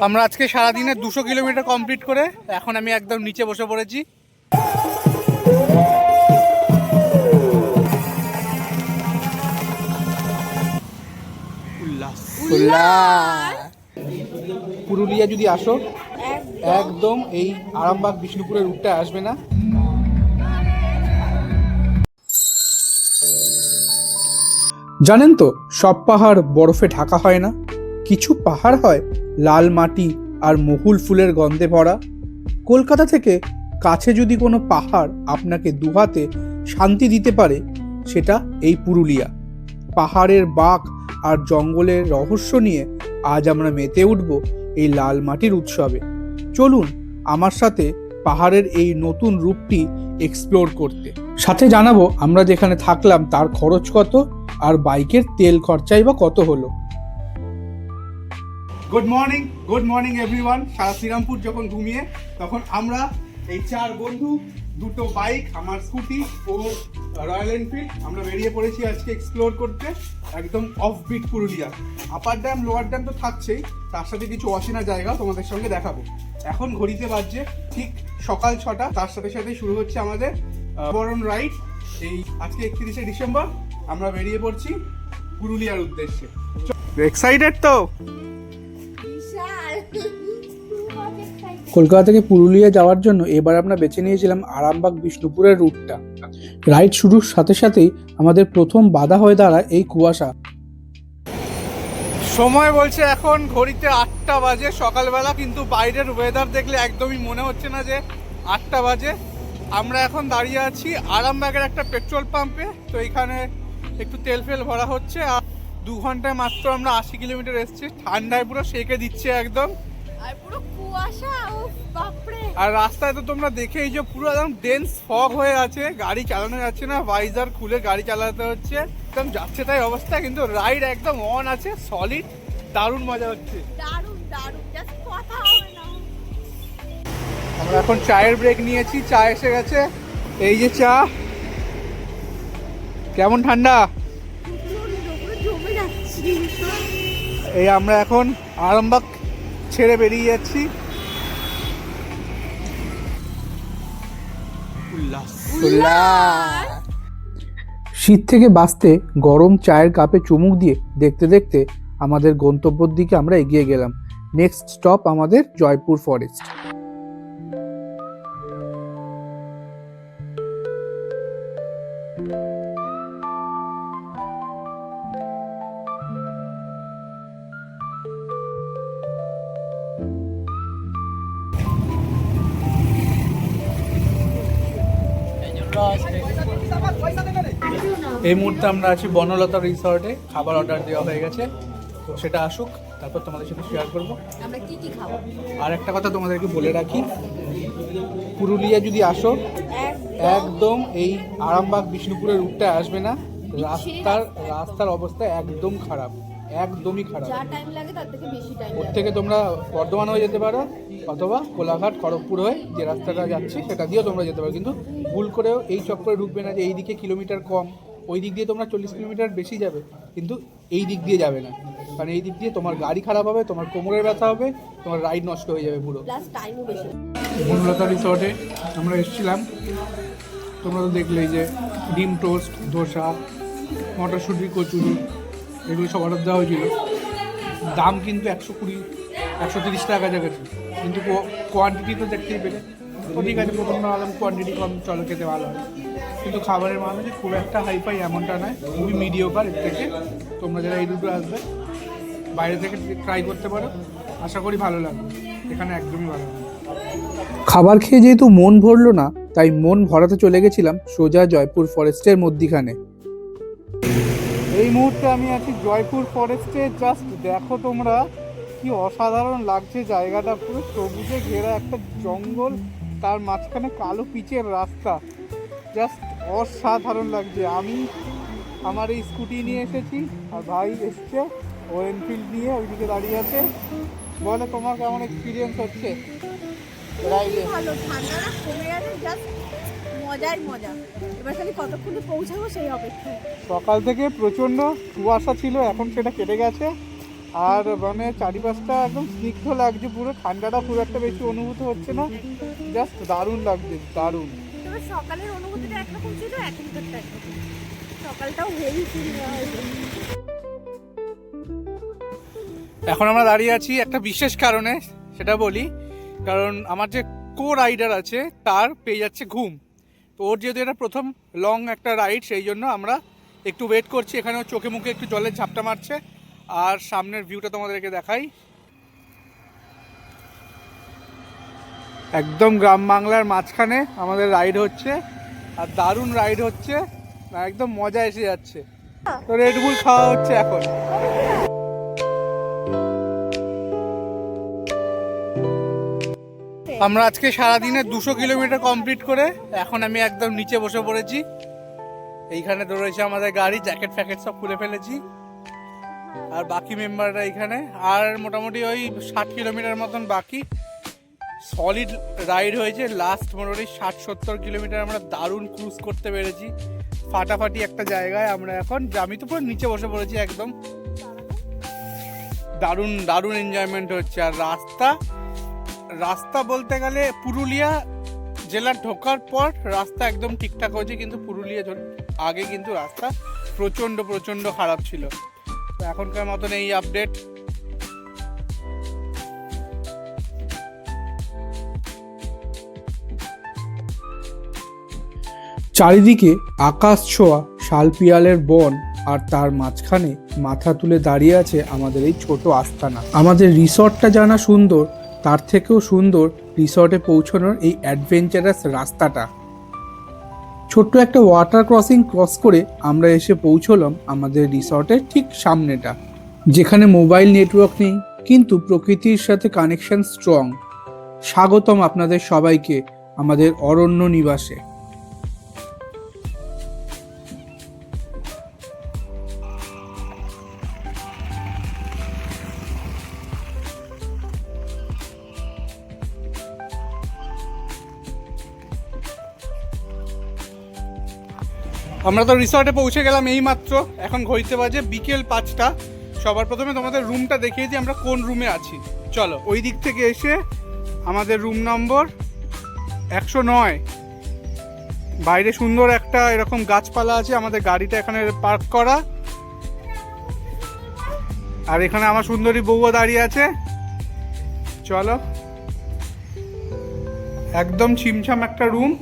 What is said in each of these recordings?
আমরা আজকে সারাদিনে 200 কিলোমিটার কমপ্লিট করে এখন আমি একদম নিচে বসে পড়েছি। পুরুলিয়া যদি আসো একদম এই আরামবাগ বিষ্ণুপুরের রুটটা আসবে না। জানেন তো সব পাহাড় বরফে ঢাকা হয় না, কিছু পাহাড় হয় লাল মাটি আর মহুল ফুলের গন্ধে ভরা। কলকাতা থেকে কাছে যদি কোনো পাহাড় আপনাকে দুহাতে শান্তি দিতে পারে সেটা এই পুরুলিয়া। পাহাড়ের বাঁক আর জঙ্গলের রহস্য নিয়ে আজ আমরা মেতে উঠব এই লাল মাটির উৎসবে। চলুন আমার সাথে পাহাড়ের এই নতুন রূপটি এক্সপ্লোর করতে। সাথে জানাবো আমরা যেখানে থাকলাম তার খরচ কত আর বাইকের তেল খরচাই বা কত হলো। Good morning everyone. সারা শ্রীরামপুর যখন ঘুমিয়ে তখন আমরা এই 4 বন্ধু, 2টো বাইক, আমার স্কুটি ও রয়্যাল এনফিল্ড, আমরা বেরিয়ে পড়েছি আজকে এক্সপ্লোর করতে একদম offbeat Purulia. Upper dam lower dam তো থাকছেই, তার সাথে কিছু অচেনা জায়গা তোমাদের সঙ্গে দেখাবো। এখন ঘড়িতে বাজছে ঠিক সকাল 6টা, তার সাথে সাথে শুরু হচ্ছে আমাদের বরণ রাইড। এই আজকে 31শে ডিসেম্বর আমরা বেরিয়ে পড়ছি পুরুলিয়ার উদ্দেশ্যে। এক্সাইটেড তো? কলকাতা থেকে পুরুলিয়া যাওয়ার জন্য এবার আমরা বেছে নিয়েছিলাম আরামবাগ বিষ্ণুপুরের রুটটা। রাইড শুরুর সাথে সাথেই আমাদের প্রথম বাধা হয়ে দাঁড়ায় এই কুয়াশা। সময় বলছে এখন ঘড়িতে 8টা বাজে সকালবেলা, কিন্তু বাইরের ওয়েদার দেখলে একদমই মনে হচ্ছে না যে 8টা বাজে। আমরা এখন দাঁড়িয়ে আছি আরামবাগের একটা পেট্রোল পাম্পে। তো এখানে একটু তেল ফেল ভরা হচ্ছে। আর 2 ঘন্টায় মাত্র আমরা 80 কিলোমিটার এসেছি। ঠান্ডায় পুরো সেকে দিচ্ছে একদম, আর পুরো কুয়াশা, ও বাপরে। আর রাস্তায় তো তোমরা দেখে এই যে পুরো একদম ডেন্স ফগ হয়ে আছে, গাড়ি চালানো যাচ্ছে না, ভাইজার খুলে গাড়ি চালাতে হচ্ছে, একদম যাচ্ছে তাই অবস্থা। কিন্তু রাইড একদম অন আছে, সলিড, দারুণ মজা হচ্ছে, দারুণ দারুণ, জাস্ট কথা হবে না। আমরা এখন চায়ের ব্রেক নিয়েছি, চা এসে গেছে। এই যে চা, কেমন ঠান্ডা। জমে যাচ্ছি। এই আমরা এখন আরামবাগ ছেড়ে বেরিয়ে যাচ্ছি। শীত থেকে বাঁচতে গরম চায়ের কাপে চুমুক দিয়ে দেখতে দেখতে আমাদের গন্তব্যের দিকে আমরা এগিয়ে গেলাম। নেক্সট স্টপ আমাদের জয়পুর ফরেস্ট। এই মুহূর্তে আমরা আছি বনলতা রিসর্টে, খাবার অর্ডার দেওয়া হয়ে গেছে, তো সেটা আসুক, তারপর তোমাদের সাথে শেয়ার করবো। আমরা কি কি খাবো? আর একটা কথা তোমাদেরকে বলে রাখি, পুরুলিয়া যদি আসো একদম এই আরামবাগ বিষ্ণুপুরের রুটটা আসবে না। রাস্তার অবস্থা একদম খারাপ, একদমই খারাপ। যা টাইম লাগে তার থেকে বেশি টাইম ওর লাগে। থেকে তোমরা বর্ধমান হয়ে যেতে পারো অথবা কোলাঘাট খড়গপুর হয়ে যে রাস্তাটা যাচ্ছে সেটা দিয়েও তোমরা যেতে পারো, কিন্তু ভুল করেও এই চক্করে ঢুকবে না যে এই দিকে কিলোমিটার কম, ওই দিক দিয়ে তোমরা 40 কিলোমিটার বেশি যাবে, কিন্তু এই দিক দিয়ে যাবে না। কারণ এই দিক দিয়ে তোমার গাড়ি খারাপ হবে, তোমার কোমরের ব্যথা হবে, তোমার রাইড নষ্ট হয়ে যাবে পুরো। প্লাস টাইমও বেশি। বনলতা রিসর্টে আমরা এসেছিলাম, তোমরা তো দেখলেই যে ডিম টোস্ট, ধোসা, মটরশুঁটি, কচুরি, এগুলো সব অর্ডার দেওয়া হয়েছিল। দাম কিন্তু 120-130 টাকা কাছাকাছি, কিন্তু কোয়ান্টিটি তো দেখতেই পেলে। তো ঠিক আছে, প্রথমবার আলাম কোয়ান্টিটি কম, চলো খেতে ভালো হয়, কিন্তু খাবারের মান হচ্ছে খুব একটা হাইফাই এমনটা নয়, খুবই মিডিওকার। এর থেকে তোমরা যারা এই দুটো আসবে বাইরে থেকে ট্রাই করতে পারো, আশা করি ভালো লাগবে। এখানে একদমই ভালো লাগে। খাবার খেয়ে যেহেতু মন ভরলো না, তাই মন ভরাতে চলে গেছিলাম সোজা জয়পুর ফরেস্টের মধ্যিখানে। এই মুহূর্তে আমি আছি জয়পুর ফরেস্টে। জাস্ট দেখো তোমরা কি অসাধারণ লাগছে জায়গাটা, পুরো সবুজে ঘেরা একটা জঙ্গল, তার মাঝখানে কালো পিচের রাস্তা, জাস্ট অসাধারণ লাগছে। আমি আমার এই স্কুটি নিয়ে এসেছি, আর ভাই এসছে ও এনফিল্ড নিয়ে, ওইদিকে দাঁড়িয়ে আছে। বলে তোমার কেমন এক্সপিরিয়েন্স হচ্ছে রাইডে? ভালো, ঠান্ডাটা কমে গেছে, জাস্ট মজাই মজা। এবার খালি কতক্ষণে পৌঁছাবো সেই অপেক্ষায়। সকাল থেকে প্রচণ্ড কুয়াশা ছিল, এখন সেটা কেটে গেছে। আর মানে চারিপাশটা একদম স্নিগ্ধ লাগছে, পুরো ঠান্ডাটা খুব একটা বেশি অনুভূত হচ্ছে না, জাস্ট দারুণ লাগছে, দারুণ। তবে সকালের অনুভূতিটা একরকম ছিল, এখনকারটা একরকম। সকালটাও হেভি ফিল হয়েছে। এখন আমরা দাঁড়িয়ে আছি একটা বিশেষ কারণে, সেটা বলি। কারণ আমার যে কো রাইডার আছে তার পেয়ে যাচ্ছে ঘুম। তো ওর যেহেতু এটা প্রথম লং একটা রাইড, সেই জন্য আমরা একটু ওয়েট করছি। এখানে ওর চোখে মুখে একটু জলের ঝাপটা মারছে। আর সামনের ভিউটা তোমাদেরকে দেখাই, একদম গ্রাম বাংলার মাঝখানে আমাদের রাইড হচ্ছে, আর দারুণ রাইড হচ্ছে, একদম মজা এসে যাচ্ছে। তো রেডবুল খাওয়া হচ্ছে এখন। আমরা আজকে সারাদিনে 200 কিলোমিটার কমপ্লিট করে এখন আমি একদম নিচে বসে পড়েছি। এইখানে তো রয়েছে আমাদের গাড়ি, জ্যাকেট ফ্যাকেট সব খুলে ফেলেছি, আর বাকি মেম্বাররা এইখানে। আর মোটামুটি ওই 60 কিলোমিটার মতন বাকি। সলিড রাইড হয়েছে, লাস্ট মোটামুটি 60-70 কিলোমিটার আমরা দারুণ ক্রুজ করতে পেরেছি, ফাটাফাটি একটা জায়গায় আমরা এখন। আমি তো পুরো নিচে বসে পড়েছি একদম, দারুণ দারুণ এনজয়মেন্ট হচ্ছে। আর রাস্তা বলতে গেলে পুরুলিয়া জেলা ঢোকার পর রাস্তা একদম ঠিকঠাক হয়েছে, কিন্তু পুরুলিয়া আগে কিন্তু রাস্তা প্রচণ্ড প্রচণ্ড খারাপ ছিল। তো এখনকার মতন এই আপডেট। চারিদিকে আকাশ ছোঁয়া শালপিয়ালের বন, আর তার মাঝখানে মাথা তুলে দাঁড়িয়ে আছে আমাদের এই ছোট আস্তানা। আমাদের রিসর্টটা জানা সুন্দর, তার থেকেও সুন্দর রিসর্টে পৌঁছানোর এই অ্যাডভেঞ্চারাস রাস্তাটা। ছোট্ট একটা ওয়াটার ক্রসিং ক্রস করে আমরা এসে পৌঁছলাম আমাদের রিসর্টের ঠিক সামনেটা, যেখানে মোবাইল নেটওয়ার্ক নেই, কিন্তু প্রকৃতির সাথে কানেকশন স্ট্রং। স্বাগতম আপনাদের সবাইকে আমাদের অরণ্য নিবাসে। আমরা তো রিসর্টে পৌঁছে গেলাম এই মাত্র, এখন ঘড়িতে বাজে বিকেল 5টা। সবার প্রথমে তোমাদের রুমটা দেখিয়ে দিই আমরা কোন রুমে আছি। চলো, ওই দিক থেকে এসে আমাদের রুম নম্বর 109। বাইরে সুন্দর একটা এরকম গাছপালা আছে, আমাদের গাড়িটা এখানে পার্ক করা, আর এখানে আমার সুন্দরী বউও দাঁড়িয়ে আছে। চলো, একদম ছিমছাম একটা রুম,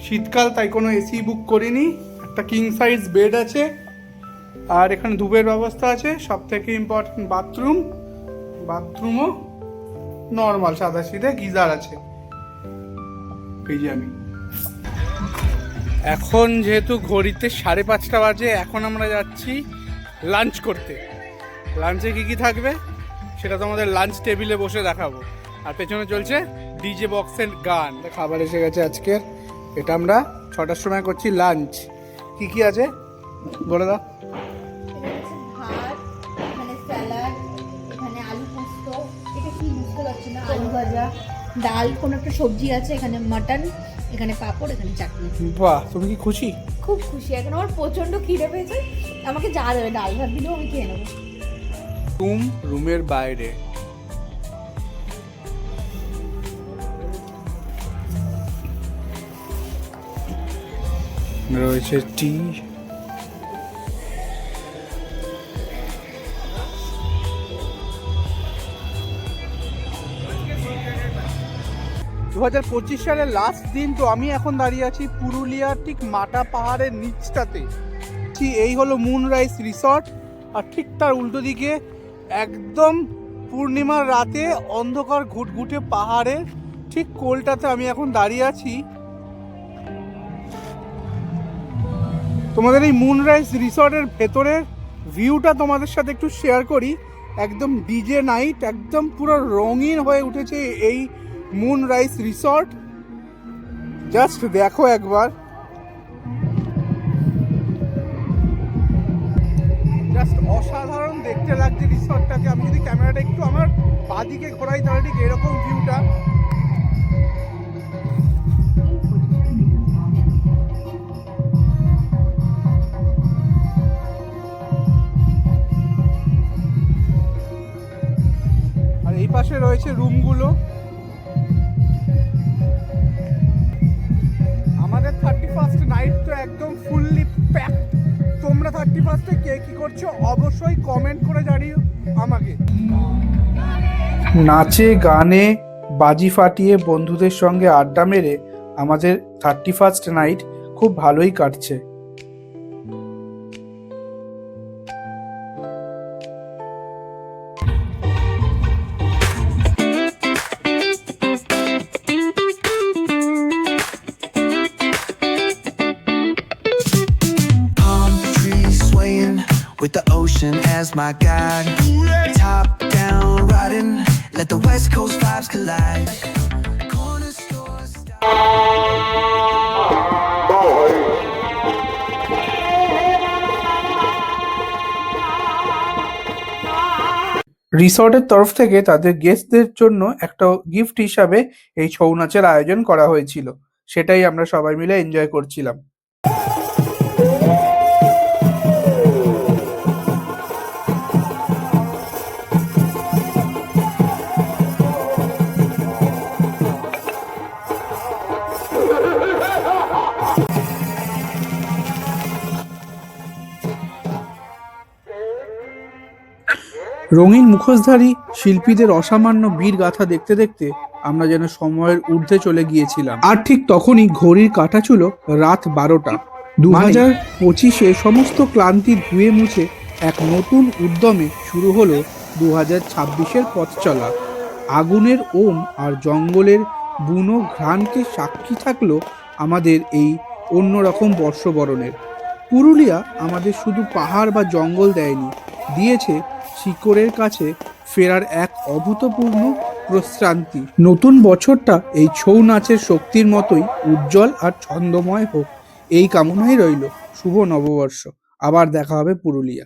শীতকাল তাই কোনো এসি বুক করিনি। একটা কিং সাইজ বেড আছে, আর এখানে ধূপের ব্যবস্থা আছে। সব থেকে ইম্পর্টেন্ট বাথরুমও নর্মাল সাদা সিধে, গিজার আছে। এই যে আমি এখন যেহেতু ঘড়িতে 5:30 বাজে, এখন আমরা যাচ্ছি লাঞ্চ করতে। লাঞ্চে কি থাকবে সেটা তোমাদের লাঞ্চ টেবিলে বসে দেখাবো। আর পেছনে চলছে ডিজে বক্সের গান। খাবার এসে গেছে আজকের, এটা আমরা 6টার সময় করছি লাঞ্চ। কি আছে বলে দাও। ভাত, এখানে স্যালাড, এখানে আলু পোস্ত, এটা কি বুঝতে পারছি না, আলু ভাজা, ডাল, কোনো একটা সবজি আছে, এখানে মাটন, এখানে পাঁপড়, এখানে চাটনি। বাহ, তুমি কি খুশি? খুব খুশি, এখন আমার প্রচন্ড খিদে পেয়েছে। আমাকে যা দেবে, ডাল ভাত দিলেও আমি খেয়ে নেবো। রুমের বাইরে রয়েছে টি, 2025 সালের লাস্ট দিন। তো আমি এখন দাঁড়িয়ে আছি পুরুলিয়ার ঠিক মাটা পাহাড়ের নিচটাতে। এই হলো মুনরাইজ রিসর্ট, আর ঠিক তার উল্টো দিকে একদম পূর্ণিমার রাতে অন্ধকার ঘুটঘুটে পাহাড়ের ঠিক কোলটাতে আমি এখন দাঁড়িয়ে আছি। তোমাদের এই মুনরাইজ রিসর্টের ভেতরের ভিউটা তোমাদের সাথে একটু শেয়ার করি। একদম ডিজে নাইট, একদম পুরো রঙিন হয়ে উঠেছে এই মুনরাইজ রিসর্ট। জাস্ট দেখো একবার, জাস্ট অসাধারণ দেখতে লাগছে রিসর্টটাকে। আমি যদি ক্যামেরাটা একটু আমার বাঁদিকে ঘোরাই তাহলে ঠিক এরকম ভিউটা। রয়েছে রুমগুলো। আমাদের 31st নাইট তো একদম ফুললি প্যাক। তোমরা 31st কে কি করছো অবশ্যই কমেন্ট করে জানিও আমাকে। নাচে গানে বাজি ফাটিয়ে বন্ধুদের সঙ্গে আড্ডা মেরে আমাদের 31st নাইট খুব ভালোই কাটছে। With the ocean as my guide, top down riding, let the West Coast vibes collide. Corner store রিসর্টের তরফ থেকে তাদের গেস্টদের জন্য একটা গিফট হিসাবে এই ছৌ নাচের আয়োজন করা হয়েছিল, সেটাই আমরা সবাই মিলে এনজয় করছিলাম। রঙিন মুখোশধারী শিল্পীদের অসামান্য বীর গাথা দেখতে দেখতে আমরা যেন সময়ের ঊর্ধ্বে চলে গিয়েছিলাম। আর ঠিক তখনই ঘড়ির কাঁটা ছিল রাত 12টা। 2025-এ সমস্ত ক্লান্তি ধুয়ে মুছে এক নতুন উদ্যমে শুরু হলো 2026-এর পথ চলা। আগুনের ওম আর জঙ্গলের বুনো ঘ্রাণকে সাক্ষী থাকলো আমাদের এই অন্যরকম বর্ষবরণের। পুরুলিয়া আমাদের শুধু পাহাড় বা জঙ্গল দেয়নি, দিয়েছে শিকড়ের কাছে ফেরার এক অভূতপূর্ণ প্রশান্তি। নতুন বছরটা এই ছৌ নাচের শক্তির মতোই উজ্জ্বল আর ছন্দময় হোক, এই কামনাই রইল। শুভ নববর্ষ। আবার দেখা হবে পুরুলিয়া।